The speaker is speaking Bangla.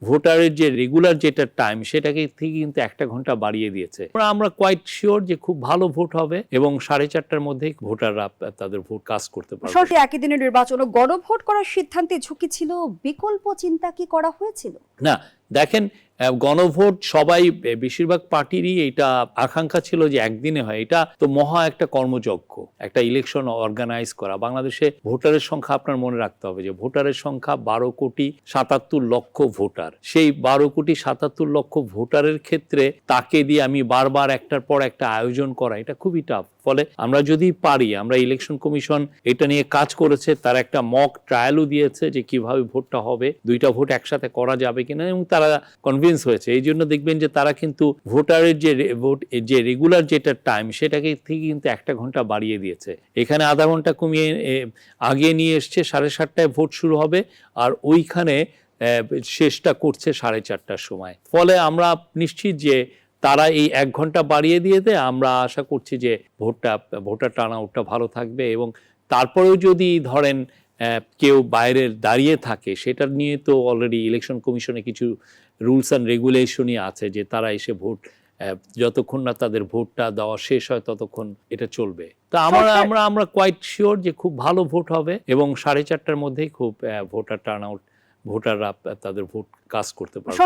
ভোটারের যে রেগুলার যেটা টাইম সেটাকে থেকে কিন্তু 1 ঘন্টা বাড়িয়ে দিয়েছে। আমরা কোয়াইট শিওর যে খুব ভালো ভোট হবে এবং 4:30টার মধ্যেই ভোটাররা তাদের ভোট কাস্ট করতে পারবে। সরাসরি একই দিনে নির্বাচন ও গণভোট করার সিদ্ধান্তে ঝুঁকি ছিল, বিকল্প চিন্তা কি করা হয়েছিল? না, দেখেন, গণভোট সবাই বেশিরভাগ পার্টিরই এটা আকাঙ্ক্ষা ছিল যে একদিনে হয়। এটা তো মহা একটা কর্মযজ্ঞ, একটা ইলেকশন অর্গানাইজ করা। বাংলাদেশে ভোটারের সংখ্যা আপনার মনে রাখতে হবে যে ভোটারের সংখ্যা 12,77,00,000 ভোটার। সেই 12,77,00,000 ভোটারের ক্ষেত্রে তাকে দিয়ে আমি বারবার একটার পর একটা আয়োজন করা, এটা খুবই টাফ। ফলে আমরা যদি পারি, আমরা ইলেকশন কমিশন এটা নিয়ে কাজ করেছে, তার একটা মক ট্রায়ালও দিয়েছে যে কিভাবে ভোটটা হবে, 2টা ভোট একসাথে করা যাবে কিনা, এবং তারা কনভিন্স হয়েছে। এই জন্য দেখবেন যে তারা কিন্তু ভোটারের যে রেগুলার যেটা টাইম সেটাকে থেকে কিন্তু 1 ঘন্টা বাড়িয়ে দিয়েছে। এখানে আধা ঘন্টা কমিয়ে আগে নিয়ে এসছে, 7:30টায় ভোট শুরু হবে, আর ওইখানে শেষটা করছে 4:30টার সময়। ফলে আমরা নিশ্চিত যে তারা এই 1 ঘন্টা বাড়িয়ে দিয়ে দেয়। আমরা আশা করছি যে ভোটার টার্নআউটটা ভালো থাকবে, এবং তারপরেও যদি ধরেন কেউ বাইরের দাঁড়িয়ে থাকে, সেটা নিয়ে তো অলরেডি ইলেকশন কমিশনে কিছু রুলস অ্যান্ড রেগুলেশনই আছে যে তারা এসে ভোট, যতক্ষণ না তাদের ভোটটা দেওয়া শেষ হয় ততক্ষণ এটা চলবে। তো আমরা কোয়াইট শিওর যে খুব ভালো ভোট হবে এবং 4:30টার মধ্যেই খুব ভোটাররা তাদের ভোট কাস্ট করতে পারবে।